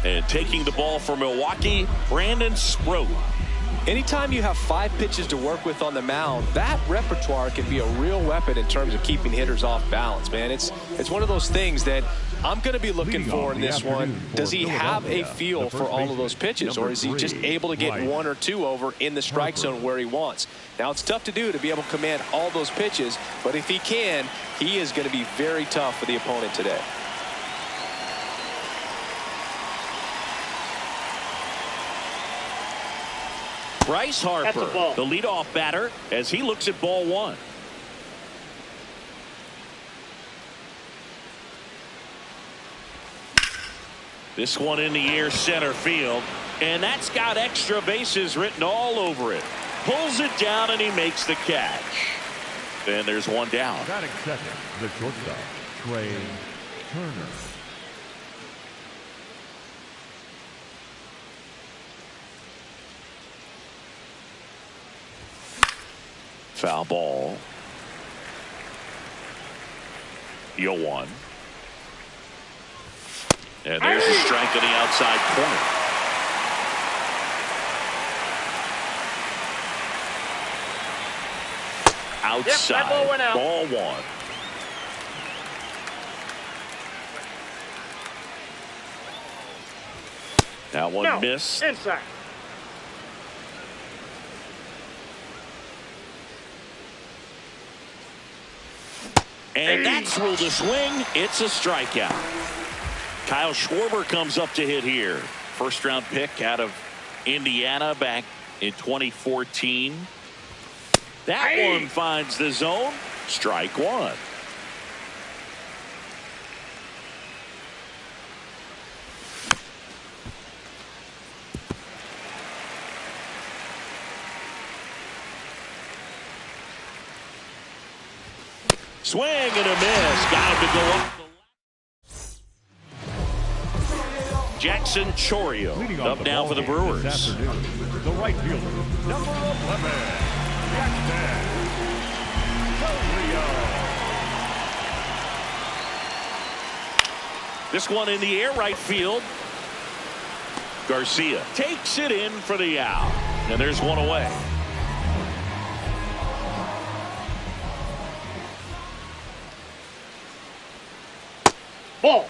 And taking the ball for Milwaukee, Brandon Sproat. Anytime you have 5 pitches to work with on the mound, that repertoire can be a real weapon in terms of keeping hitters off balance, man. It's one of those things that I'm going to be looking for in this one. Does he have a feel for all of those pitches, or is he just able to get 1 or 2 over in the strike zone where he wants? Now, it's tough to do to be able to command all those pitches, but if he can, he is going to be very tough for the opponent today. Bryce Harper, the leadoff batter, as he looks at ball 1. This one in the air center field, and that's got extra bases written all over it. Pulls it down, and he makes the catch. And there's 1 down. Batting second, the shortstop, Trey Turner. Foul ball. 0-1. And there's a strike on the outside corner. Outside. Yep, ball went out. Ball 1. That one missed. Inside. And that's ruled a swing. It's a strikeout. Kyle Schwarber comes up to hit here. First round pick out of Indiana back in 2014. That one finds the zone. Strike 1. Swing and a miss. Got him to go up. Jackson Chourio up now for the Brewers. The right fielder, number 11, Jackson Chourio. This one in the air right field. Garcia takes it in for the out. And there's 1 away. Ball.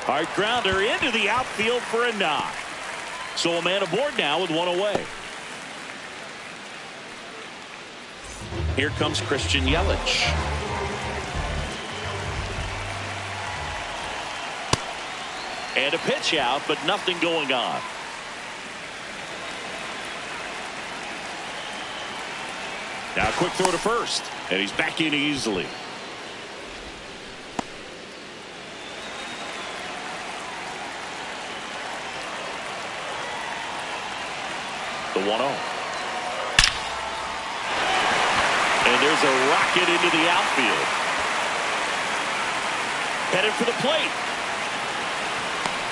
Hard grounder into the outfield for a knock. So a man aboard now with 1 away. Here comes Christian Yelich. And a pitch out, but nothing going on. Now a quick throw to first, and he's back in easily. The 1-0. And there's a rocket into the outfield. Headed for the plate.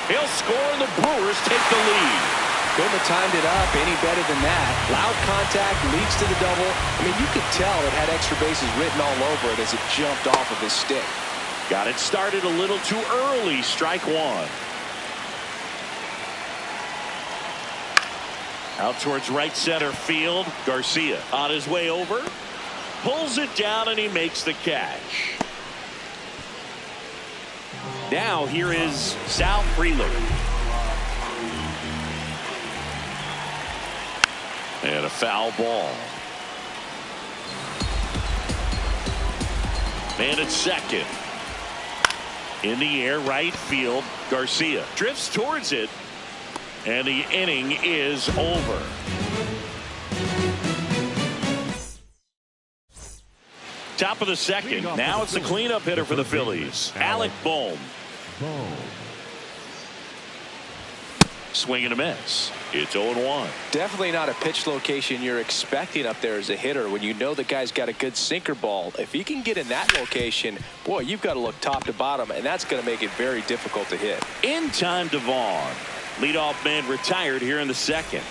He'll score, and the Brewers take the lead. Couldn't have timed it up any better than that. Loud contact leads to the double. I mean, you could tell it had extra bases written all over it as it jumped off of his stick. Got it started a little too early. Strike 1. Out towards right center field. Garcia on his way over. Pulls it down, and he makes the catch. Now here is Sal Frelick. And a foul ball. Man at second. In the air right field. Garcia drifts towards it. And the inning is over. Top of the second. Now it's the cleanup hitter for the Phillies. Alec Bohm. Swing and a miss. It's 0-1. Definitely not a pitch location you're expecting up there as a hitter when you know the guy's got a good sinker ball. If he can get in that location, boy, you've got to look top to bottom, and that's going to make it very difficult to hit. In time to Vaughn. Leadoff man retired here in the second.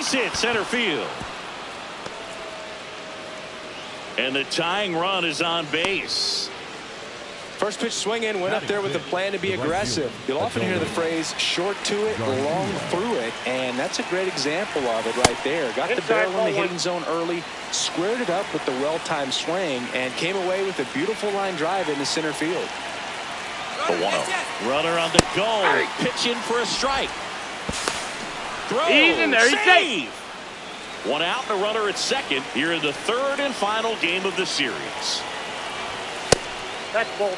base hit center field. And the tying run is on base. First pitch swinging, went up there with a plan to be aggressive. You'll often hear the phrase short to it, long through it, and that's a great example of it right there. Got the barrel in the hitting zone early, squared it up with the well-timed swing, and came away with a beautiful line drive into center field. The 1-0. Runner on the go. Pitch in for a strike. Throw. He's in there. He's safe. One out and a runner at second here in the third and final game of the series. That's ball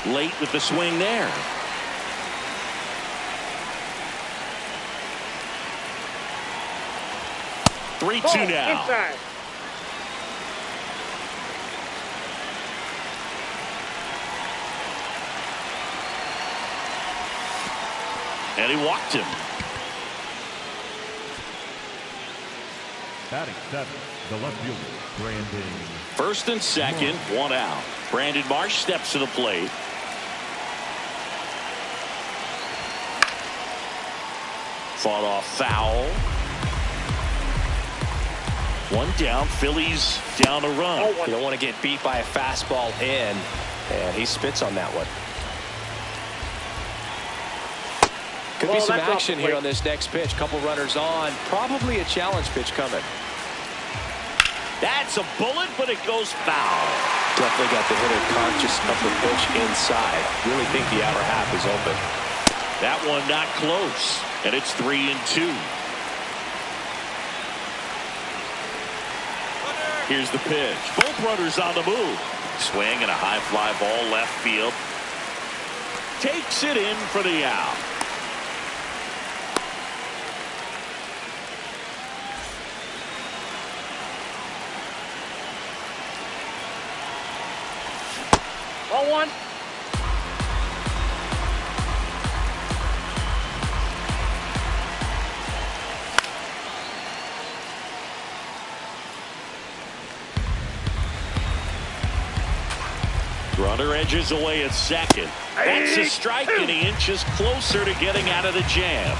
2. Late with the swing there. Ball 3-2 now. inside. And he walked him. Batting 7, the left fielder, Brandon. First and second, 1 out. Brandon Marsh steps to the plate. Fought off foul. 1 down. Phillies down a run. You don't want to get beat by a fastball in, and he spits on that one. Could be some action here on this next pitch. Couple runners on. Probably a challenge pitch coming. That's a bullet, but it goes foul. Definitely got the hitter conscious of the pitch inside. Really think the outer half is open. That one not close, and it's 3-2. Here's the pitch. Both runners on the move. Swing and a high fly ball left field. Takes it in for the out. Ball 1. Runner edges away at second. That's a strike, and he inches closer to getting out of the jam.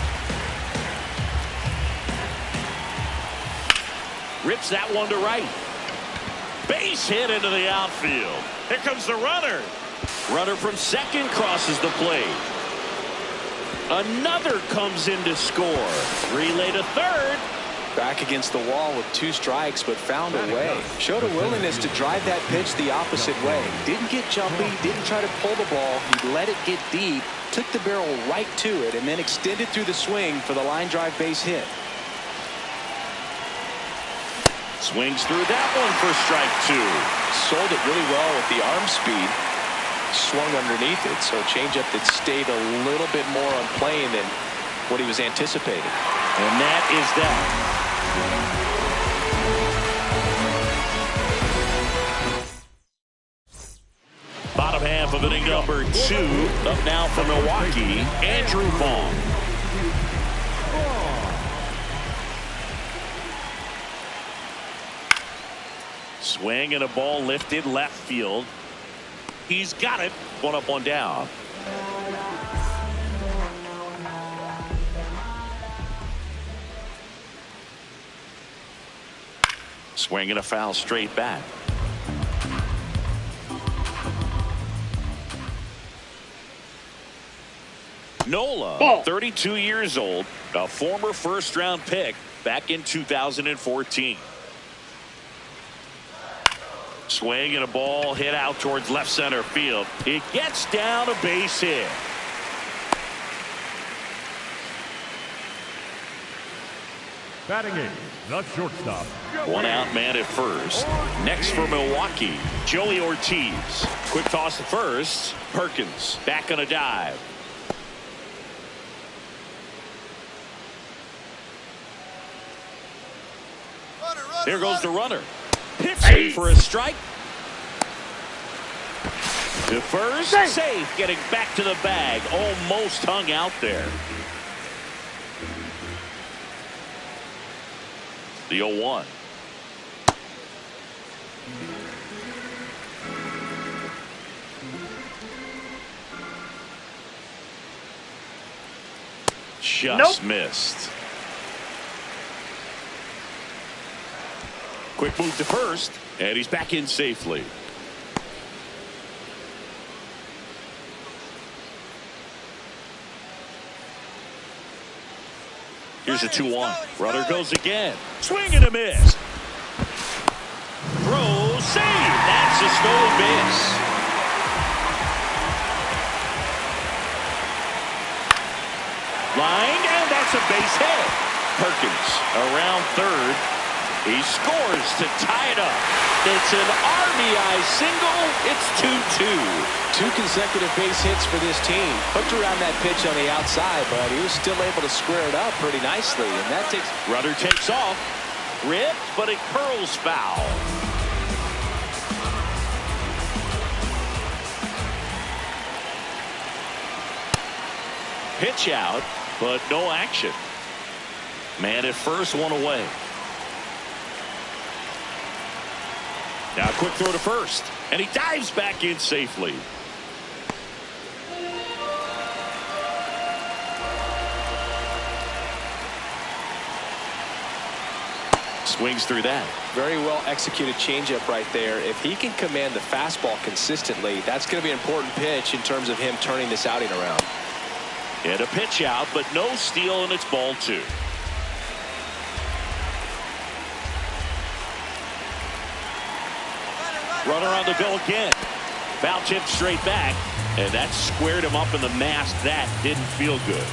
Rips that one to right. Base hit into the outfield. Here comes the runner. Runner from second crosses the plate. Another comes in to score. Relay to third. Back against the wall with 2 strikes, but found a way. Showed a willingness to drive that pitch the opposite way. Didn't get jumpy, didn't try to pull the ball. He let it get deep, took the barrel right to it, and then extended through the swing for the line drive base hit. Swings through that one for strike 2. Sold it really well with the arm speed. Swung underneath it, so a changeup that stayed a little bit more on plane than what he was anticipating. And that is that. Bottom half of inning number 2. Up now for Milwaukee, Andrew Vaughn. Swing and a ball lifted left field. He's got it. 1 up, 1 down. Swing and a foul straight back. Nola, 32 years old, a former first-round pick back in 2014. Swing and a ball hit out towards left center field. It gets down, a base hit. Batting 8, the shortstop. 1 out, man at first. Next for Milwaukee, Joey Ortiz. Quick toss to first. Perkins back on a dive. There goes the runner. Pitching for a strike. To first, safe, getting back to the bag. Almost hung out there. The 0-1. just missed. Quick move to first, and he's back in safely. Here's a 2-1. Runner goes again. Swing and a miss. Throw, save. That's a stolen base. Line, and that's a base hit. Perkins around third. He scores to tie it up. It's an RBI single. It's 2-2. 2 consecutive base hits for this team. Hooked around that pitch on the outside, but he was still able to square it up pretty nicely. And that takes... Runner takes off. Ripped, but it curls foul. Pitch out, but no action. Man at first, one away. Now a quick throw to first, and he dives back in safely. Swings through that. Very well executed changeup right there. If he can command the fastball consistently, that's going to be an important pitch in terms of him turning this outing around. And a pitch out, but no steal, and it's ball 2. Runner on the go again. Foul tip straight back, and that squared him up in the mask. That didn't feel good.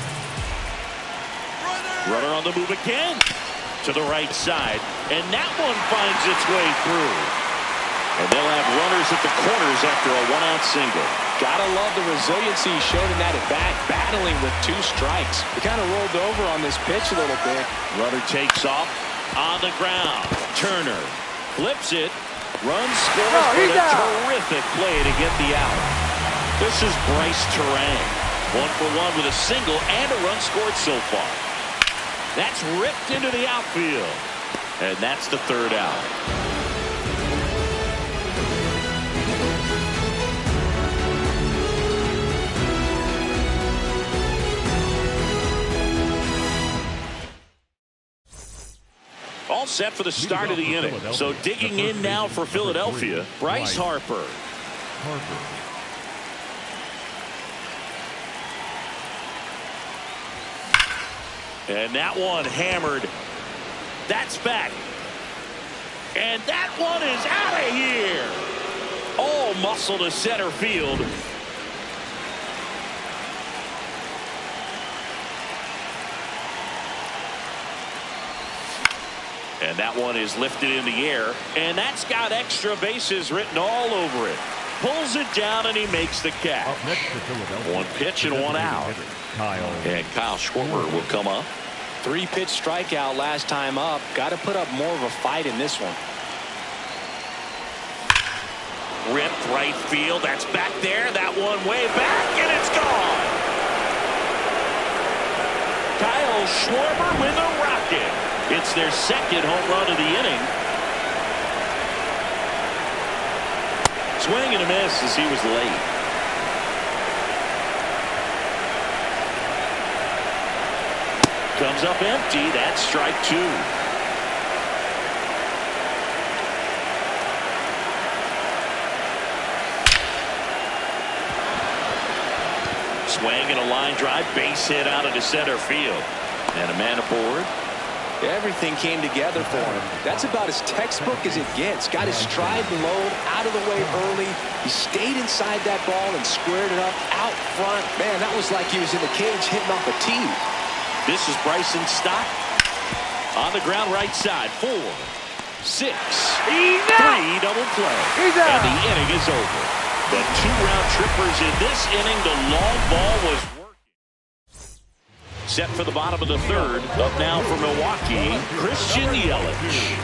Runner on the move again to the right side, and that one finds its way through. And they'll have runners at the corners after a 1-out single. Gotta love the resiliency he showed in that at bat, battling with 2 strikes. He kind of rolled over on this pitch a little bit. Runner takes off on the ground. Turner flips it. Run scores, but a terrific play to get the out. This is Bryce Terang. 1-for-1 with a single and a run scored so far. That's ripped into the outfield. And that's the 3rd out. All set for the start of the inning. So digging in now for Philadelphia, Bryce Harper. And that one hammered. That's back. And that one is out of here. All muscle to center field. And that one is lifted in the air, and that's got extra bases written all over it. Pulls it down, and he makes the catch. 1 pitch and 1 out. And Kyle Schwarber will come up. 3-pitch strikeout last time up. Got to put up more of a fight in this one. Ripped right field. That's back there. That one way back, and it's gone. Kyle Schwarber with a rocket. It's their 2nd home run of the inning. Swing and a miss as he was late. Comes up empty. That's strike 2. Swing and a line drive. Base hit out into center field. And a man aboard. Everything came together for him. That's about as textbook as it gets. Got his stride and load out of the way early. He stayed inside that ball and squared it up out front. Man, that was like he was in the cage hitting off a tee. This is Bryson Stott on the ground right side. 4, 6, 3 double play. And the inning is over. The 2-round trippers in this inning. The long ball was working. Set for the bottom of the 3rd. Up now for Milwaukee, Christian Yelich.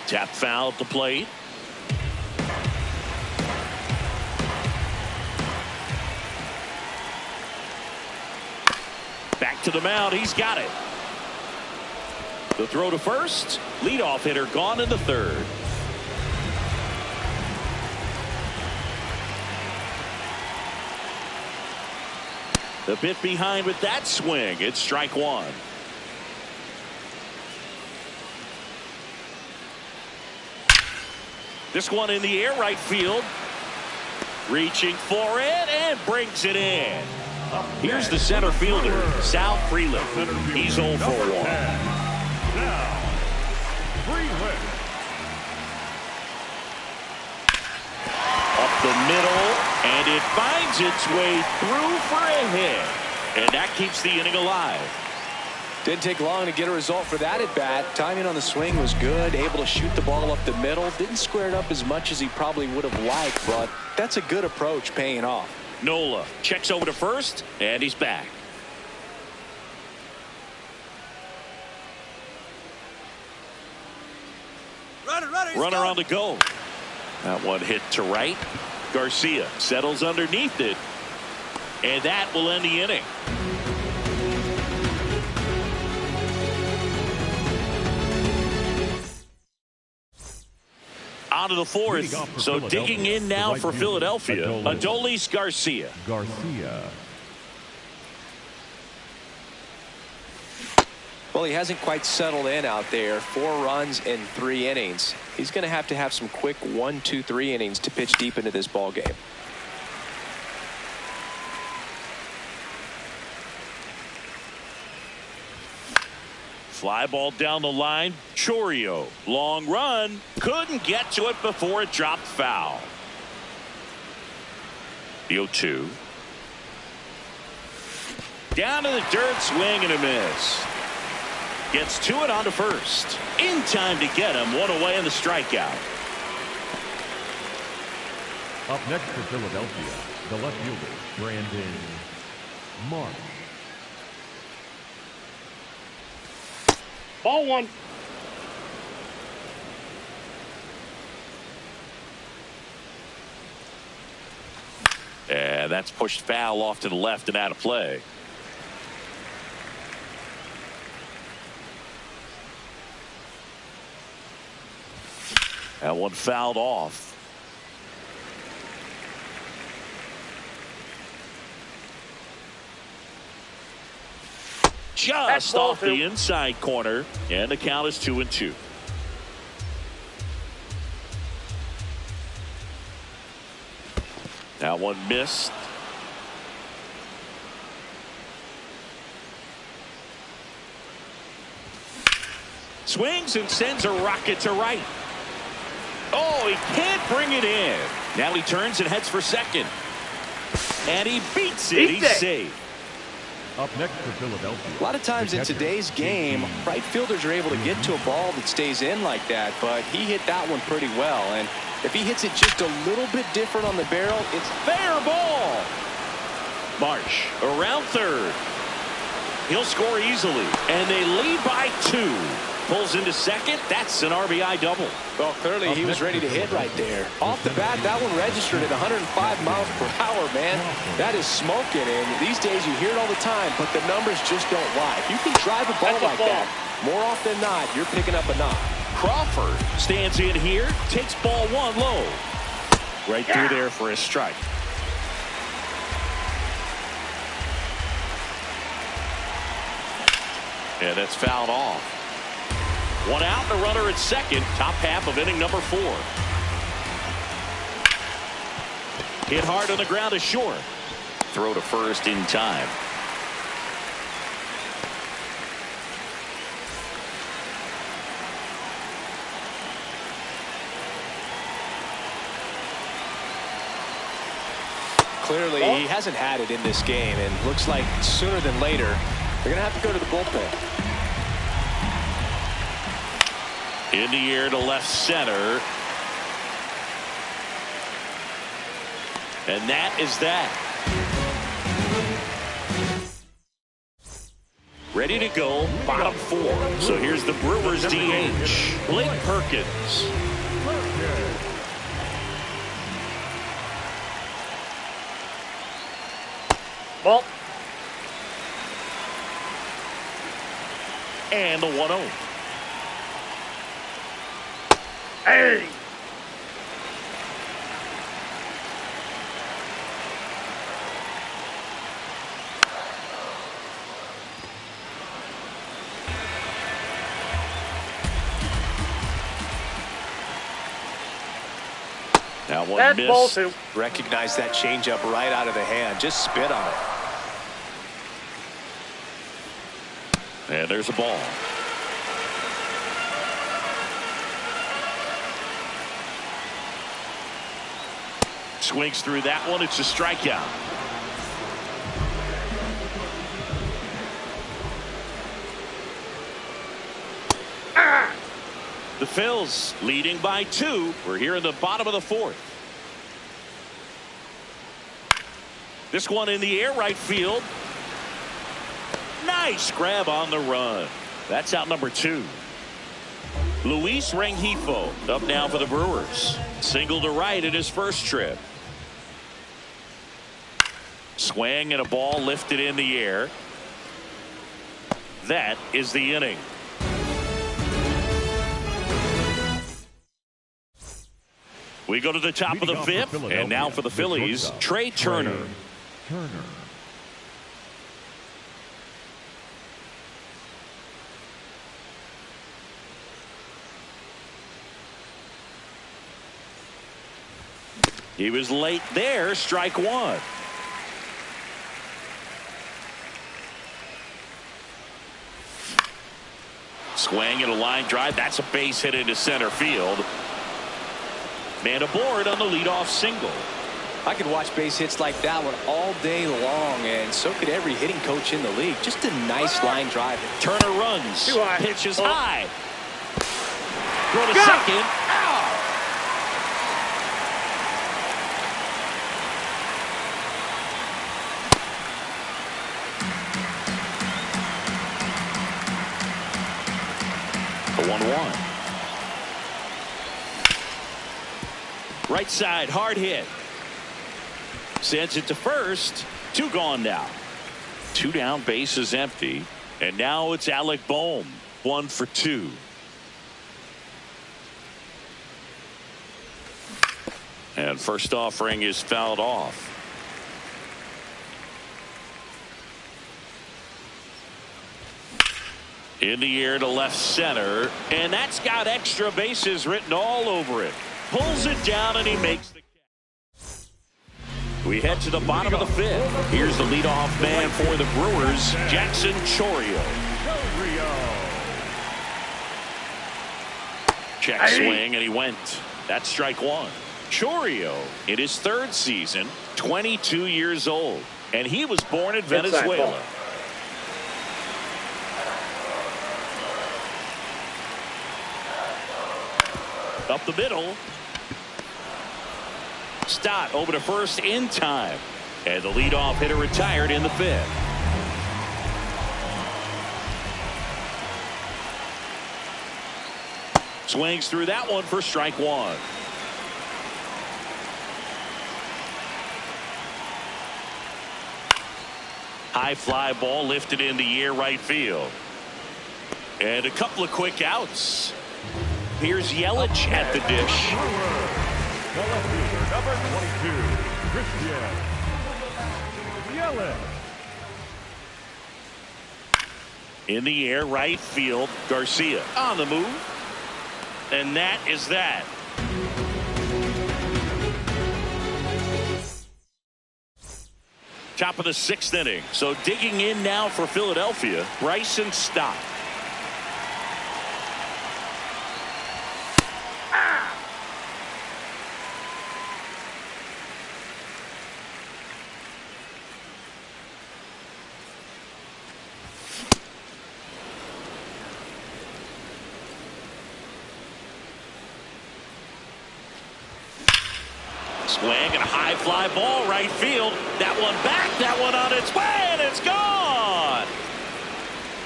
Tap foul at the plate. Back to the mound. He's got it. The throw to first. Leadoff hitter gone in the 3rd. A bit behind with that swing. It's strike one. This one in the air, right field. Reaching for it and brings it in. Here's the center fielder, Sal Freeland. He's 0 for 1. Now, Freeland. Up the middle, and it finds its way through for a hit. And that keeps the inning alive. Didn't take long to get a result for that at bat. Timing on the swing was good, able to shoot the ball up the middle. Didn't square it up as much as he probably would have liked, but that's a good approach, paying off. Nola checks over to first, and he's back. Runner on the go. That one hit to right. Garcia settles underneath it, and that will end the inning. On to the fourth. So digging in now for Philadelphia, Adolis Garcia. Well, he hasn't quite settled in out there. 4 runs in 3 innings. He's going to have some quick 1, 2, 3 innings to pitch deep into this ball game. Fly ball down the line. Chourio, long run, couldn't get to it before it dropped foul. The 0-2. Down to the dirt, swing and a miss. Gets to it onto first. In time to get him. 1 away in the strikeout. Up next for Philadelphia, the left fielder, Brandon Marsh. Ball 1. And that's pushed foul off to the left and out of play. That one fouled off. Just off the inside corner, and the count is 2-2. That one missed. Swings and sends a rocket to right. Oh, he can't bring it in. Now he turns and heads for second. And he beats it. He's safe. Up next for Philadelphia. A lot of times in today's game, right fielders are able to get to a ball that stays in like that, but he hit that one pretty well. And if he hits it just a little bit different on the barrel, it's fair ball. Marsh around third. He'll score easily, and they lead by 2. Pulls into second. That's an RBI double. Well, clearly he was ready to hit right there. Off the bat, that one registered at 105 miles per hour, man. That is smoking, and these days you hear it all the time, but the numbers just don't lie. If you can drive a ball like that, more often than not, you're picking up a knock. Crawford stands in here, takes ball 1 low. Right through there for a strike. And that's fouled off. 1 out, the runner at second, top half of inning number 4. Hit hard on the ground is short. Throw to first in time. Clearly, he hasn't had it in this game, and looks like sooner than later, they're going to have to go to the bullpen. In the air to left center. And that is that. Ready to go, bottom 4. So here's the Brewers DH, Blake Perkins. Ball. And the 1-0. Hey. That one That's ball missed. two. Recognize that changeup right out of the hand. Just spit on it. And there's a ball. Swings through that one. It's a strikeout. The Phils leading by 2. We're here in the bottom of the 4th. This one in the air, right field. Nice grab on the run. That's out number 2. Luis Rengifo up now for the Brewers. Single to right in his first trip. Swing and a ball lifted in the air. That is the inning. We go to the top of the 5th, and now for the Phillies, Trey Turner. He was late there, strike 1. Swing and a line drive. That's a base hit into center field. Man aboard on the leadoff single. I could watch base hits like that one all day long, and so could every hitting coach in the league. Just a nice line drive. Turner runs. Too high. Pitch is Oh. high. Throw to Go! second. Out. The 1-1. Right side, hard hit. Sends it to first. 2 gone now. 2 down, base is empty. And now it's Alec Bohm. 1 for 2. And first offering is fouled off. In the air to left center. And that's got extra bases written all over it. Pulls it down and he makes the catch. We head to the bottom of the 5th. Here's the leadoff man for the Brewers, Jackson Chourio. Check swing and he went. That's strike 1. Chourio in his 3rd season, 22 years old, and he was born in Venezuela. Up the middle. Stott over to first in time. And the leadoff hitter retired in the 5th. Swings through that one for strike 1. High fly ball lifted in the air right field. And a couple of quick outs. Here's Yelich at the dish. The left fielder, number 22, Christian Yelich. In the air, right field, Garcia on the move. And that is that. Top of the 6th inning. So digging in now for Philadelphia, Bryson Stott. Swing and a high fly ball right field. That one back, that one on its way, and it's gone.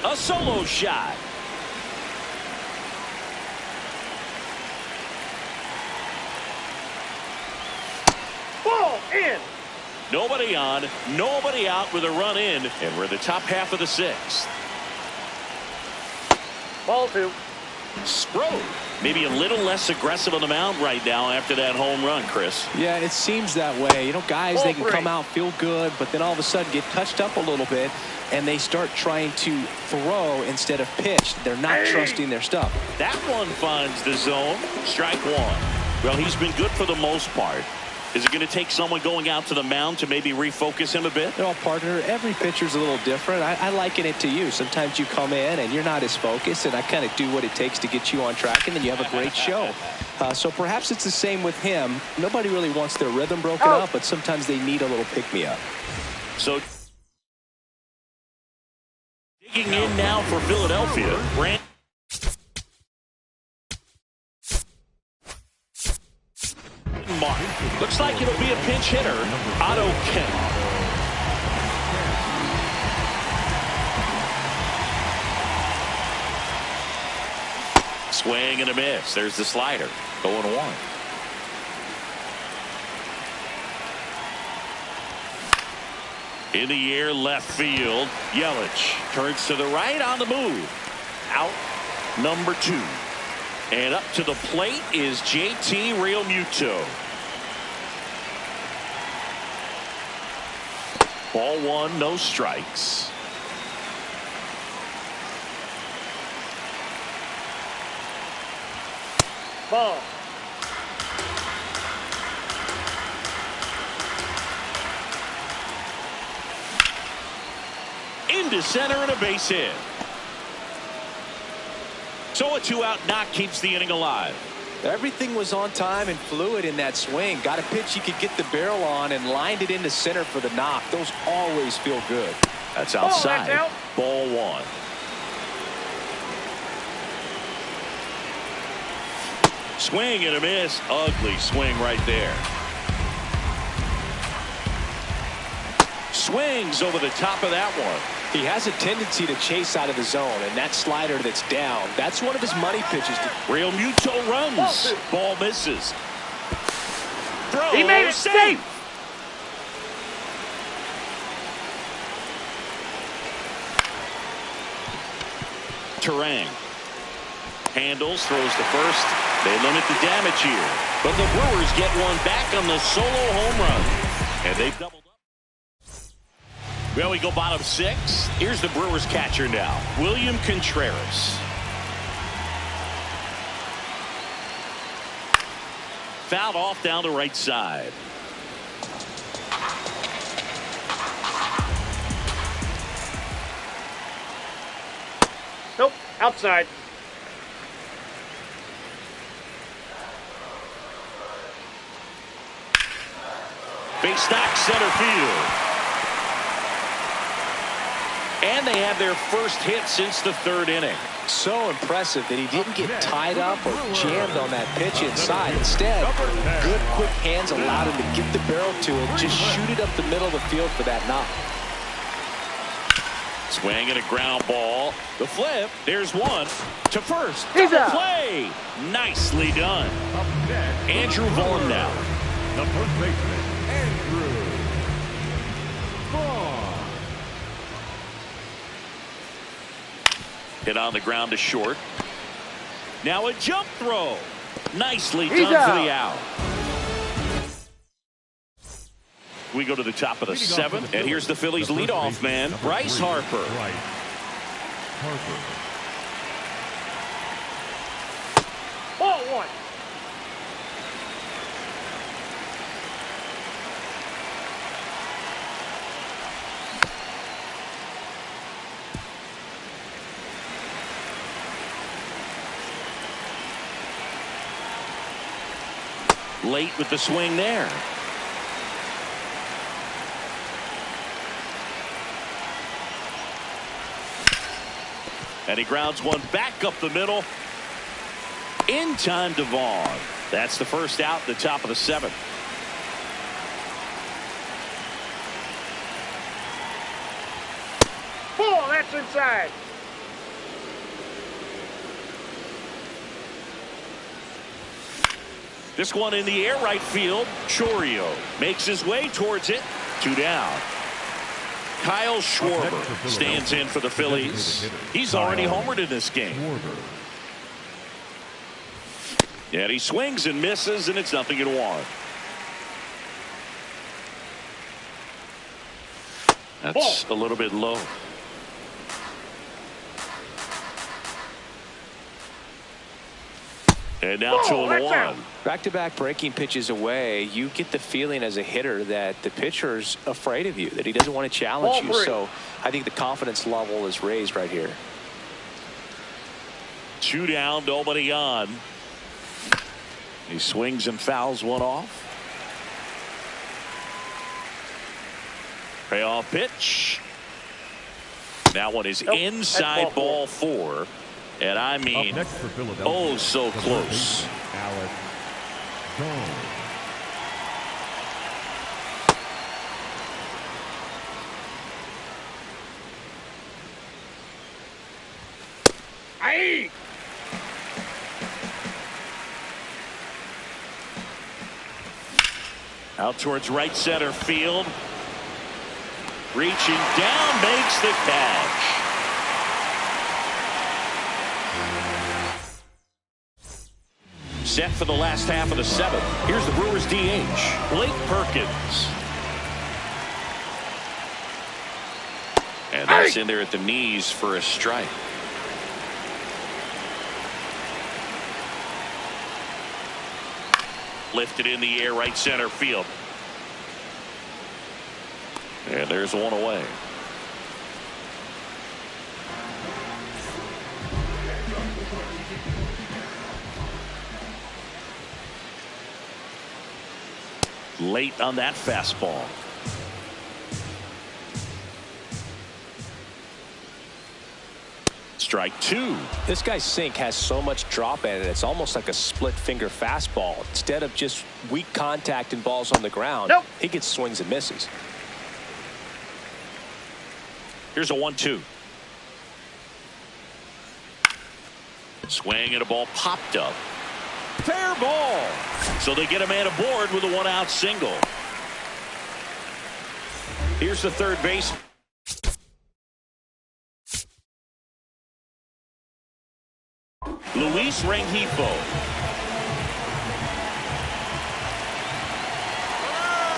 A solo shot. Ball in. Nobody on, nobody out with a run in, and we're in the top half of the 6th. Ball 2. Sproat maybe a little less aggressive on the mound right now after that home run, Chris. Yeah, it seems that way. You know, guys, they can Ball 3. come out, feel good, but then all of a sudden get touched up a little bit, and they start trying to throw instead of pitch. They're not trusting their stuff. That one finds the zone. Strike 1. Well, he's been good for the most part. Is it going to take someone going out to the mound to maybe refocus him a bit? You know, partner, every pitcher's a little different. I liken it to you. Sometimes you come in and you're not as focused, and I kind of do what it takes to get you on track, and then you have a great show. So perhaps it's the same with him. Nobody really wants their rhythm broken up, but sometimes they need a little pick-me-up. So digging in now for Philadelphia. Mark. Looks like it'll be a pinch hitter. Otto Kemp. Swing and a miss. There's the slider. 0-1. In the air, left field. Yelich turns to the right on the move. Out number 2. And up to the plate is JT Realmuto. Ball 1, no strikes. Ball. Into center and a base hit. So a 2-out knock keeps the inning alive. Everything was on time and fluid in that swing. Got a pitch he could get the barrel on and lined it into center for the knock. Those always feel good. That's outside. That's out. Ball 1. Swing and a miss. Ugly swing right there. Swings over the top of that one. He has a tendency to chase out of the zone, and that slider that's down, that's one of his money pitches. Realmuto runs. Ball misses. Throw. He made it safe. Terang handles, throws to first. They limit the damage here, but the Brewers get one back on the solo home run, and they've doubled up. Well, we go bottom 6. Here's the Brewers catcher now, William Contreras. Fouled off down the right side. Nope. Outside. Base knock center field. And they have their first hit since the 3rd inning. So impressive that he didn't get tied up or jammed on that pitch inside. Instead, good quick hands allowed him to get the barrel to it, just shoot it up the middle of the field for that knock. Swing and a ground ball. The flip. There's one to first. He's out. Play. Nicely done. Andrew Vaughn now. The first baseman, Andrew Vaughn. Hit on the ground to short. Now a jump throw. Nicely He's done out. for the out. We go to the top of the 7th, and here's the Phillies leadoff man, Bryce Harper. Ball 1. Late with the swing there. And he grounds one back up the middle. In time to Vaughn. That's the first out, the top of the 7th. Ball. That's inside. This one in the air right field. Chourio makes his way towards it. 2 down. Kyle Schwarber stands in for the Phillies. He's already homered in this game. And he swings and misses, and it's 0-1. That's a little bit low. And now 2-1. Back-to-back breaking pitches away, you get the feeling as a hitter that the pitcher's afraid of you, that he doesn't want to challenge you. So I think the confidence level is raised right here. 2 down, nobody on. He swings and fouls one off. Payoff pitch. That one is inside ball 4. And I mean, oh, so close. Alex Jones. Aye. Out towards right center field. Reaching down, makes the catch. Set for the last half of the 7th. Here's the Brewers DH, Blake Perkins. And that's in there at the knees for a strike. Lifted in the air, right center field. And there's one away. Late on that fastball. Strike 2. This guy's sink has so much drop in it. It's almost like a split finger fastball. Instead of just weak contact and balls on the ground, he gets swings and misses. Here's a 1-2. Swing and a ball popped up. Fair ball. So they get a man aboard with a 1-out single. Here's the third base. Luis Rengifo.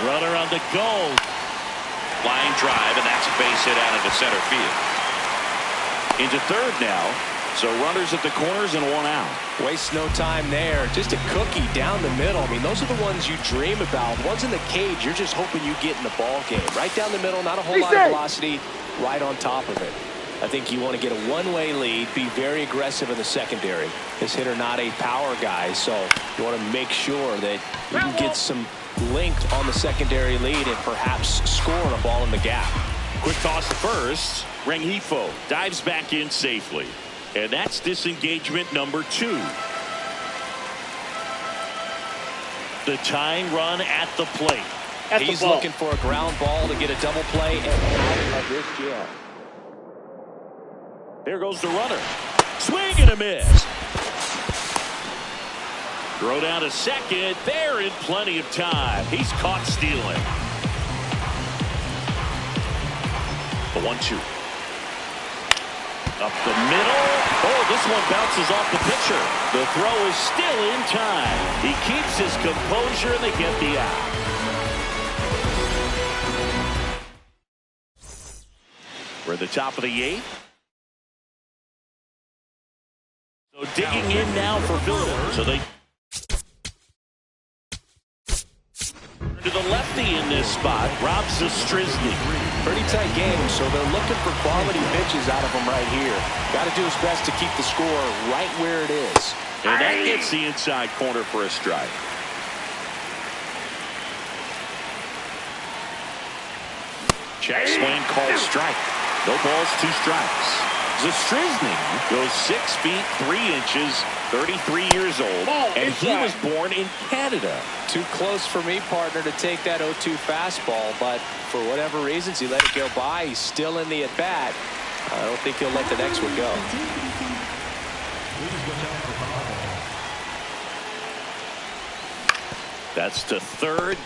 Runner on the go. Line drive, and that's a base hit out into center field. Into third now. So runners at the corners and 1 out. Waste no time there. Just a cookie down the middle. I mean, those are the ones you dream about. Ones in the cage, you're just hoping you get in the ball game. Right down the middle, not a whole lot of velocity, right on top of it. I think you want to get a one-way lead, be very aggressive in the secondary. This hitter not a power guy, so you want to make sure that you can get some length on the secondary lead and perhaps score a ball in the gap. Quick toss to first. Rengifo dives back in safely. And that's disengagement number 2. The tying run at the plate. He's looking for a ground ball to get a double play and out of this jam. There goes the runner. Swing and a miss. Throw down to second. They're in plenty of time. He's caught stealing. The 1-2. Up the middle. Oh, this one bounces off the pitcher. The throw is still in time. He keeps his composure and they get the out. We're at the top of the 8th. So digging in now for Philadelphia. So they to the lefty in this spot. Rob Zastryzny. Pretty tight game, so they're looking for quality pitches out of him right here. Got to do his best to keep the score right where it is. And that gets the inside corner for a strike. Check swing, called strike. No balls, 2 strikes. Zastryzny goes 6 feet 3 inches, 33 years old, and he was born in Canada. Too close for me, partner, to take that 0-2 fastball, but for whatever reasons, he let it go by. He's still in the at-bat. I don't think he'll let the next one go. That's to third.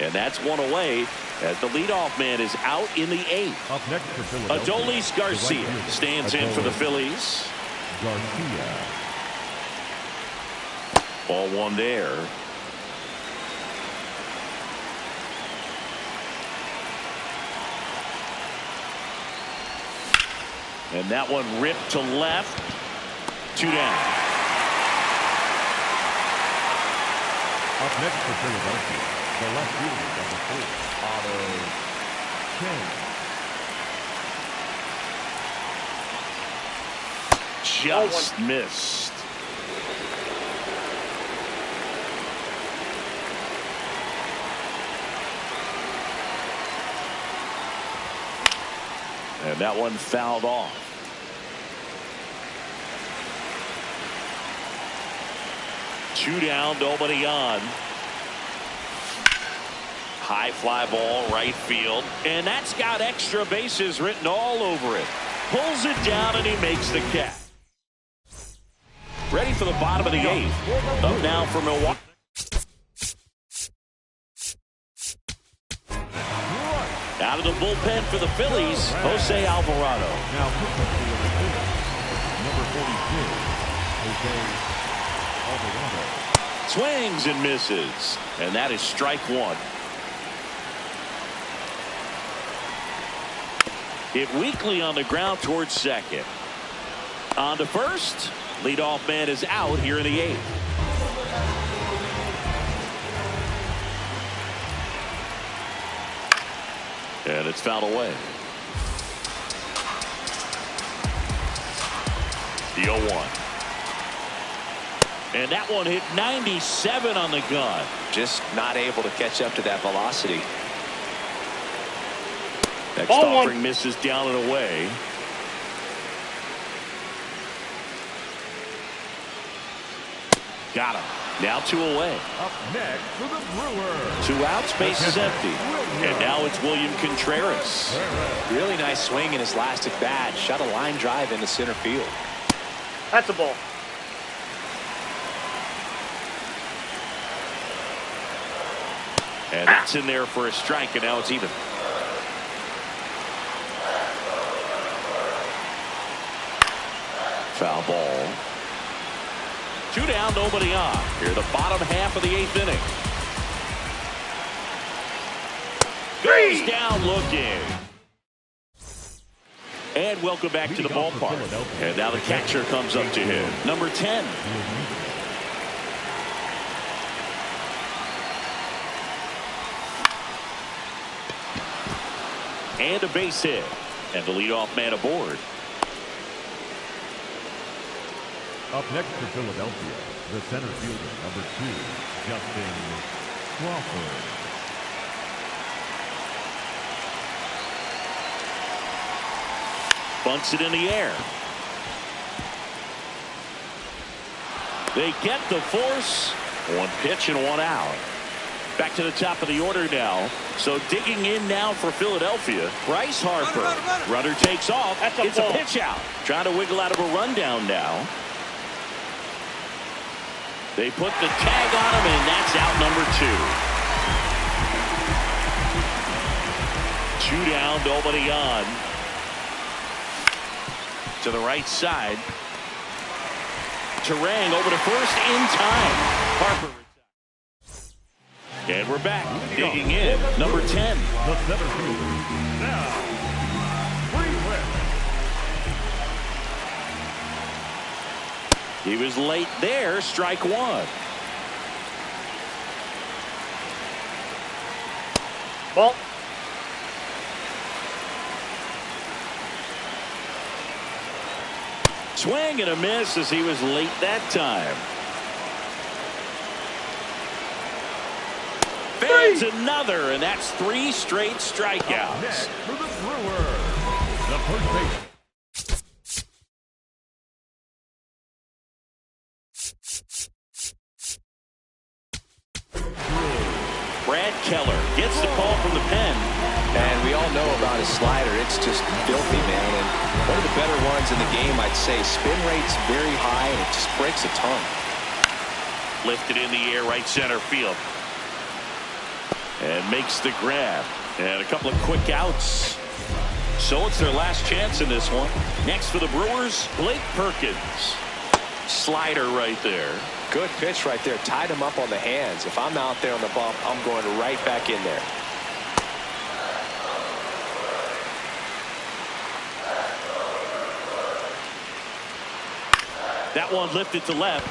And that's one away as the leadoff man is out in the 8th. Up next for Philadelphia, Adolis Garcia stands in for the Phillies. Garcia. Ball 1 there. And that one ripped to left. 2 down. Up next for Philadelphia, the left fielder, number 4, Otto Chen. Just missed. And that one fouled off. Two down, nobody on. High fly ball, right field. And that's got extra bases written all over it. Pulls it down and he makes the catch. Ready for the bottom of the 8th. Up now for Milwaukee. Out of the bullpen for the Phillies, Jose Alvarado. Now picks up for the Phillies, number 42, Jose Alvarado. Swings and misses. And that is strike 1. Hit weakly on the ground towards second. On to first. Leadoff man is out here in the 8th. And it's fouled away. The 0-1. And that one hit 97 on the gun. Just not able to catch up to that velocity. Next offering misses down and away. Got him. Now 2 away. Up next for the Brewers. 2 outs, base is empty. And now it's William Contreras. Really nice swing in his last at bat. Shot a line drive into center field. That's a ball. And that's in there for a strike, and now it's even. Foul ball. 2 down, nobody on. Here, the bottom half of the 8th inning. Goes down looking. And welcome back to the ballpark. And now the catcher comes up to him. Number 10. And a base hit. And the leadoff man aboard. Up next for Philadelphia, the center fielder, number 2, Justin Crawford. Bunts it in the air. They get the force. 1 pitch and 1 out. Back to the top of the order now. So digging in now for Philadelphia, Bryce Harper. Runner takes off. It's a pitch out. Trying to wiggle out of a rundown now. They put the tag on him, and that's out number 2. 2 down, nobody on. To the right side. Terang over to first in time. Harper. And we're back. Digging in. Number 10. The center fielder. Now, he was late there. Strike 1. Ball. Swing and a miss as he was late that time. Fans another, and that's 3 straight strikeouts. next for the Brewers, the first base. Brad Keller gets the call from the pen. And we all know about his slider. It's just filthy, man. And one of the better ones in the game, I'd say. Spin rate's very high, and it just breaks a ton. Lifted in the air, right center field. And makes the grab. And a couple of quick outs. So it's their last chance in this one. Next for the Brewers, Blake Perkins. Slider right there. Good pitch right there. Tied him up on the hands. If I'm out there on the bump, I'm going right back in there. That one lifted to left.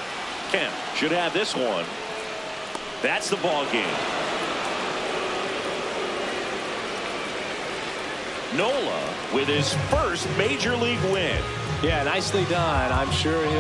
Kemp should have this one. That's the ball game. Nola with his first major league win. Yeah, nicely done. I'm sure he'll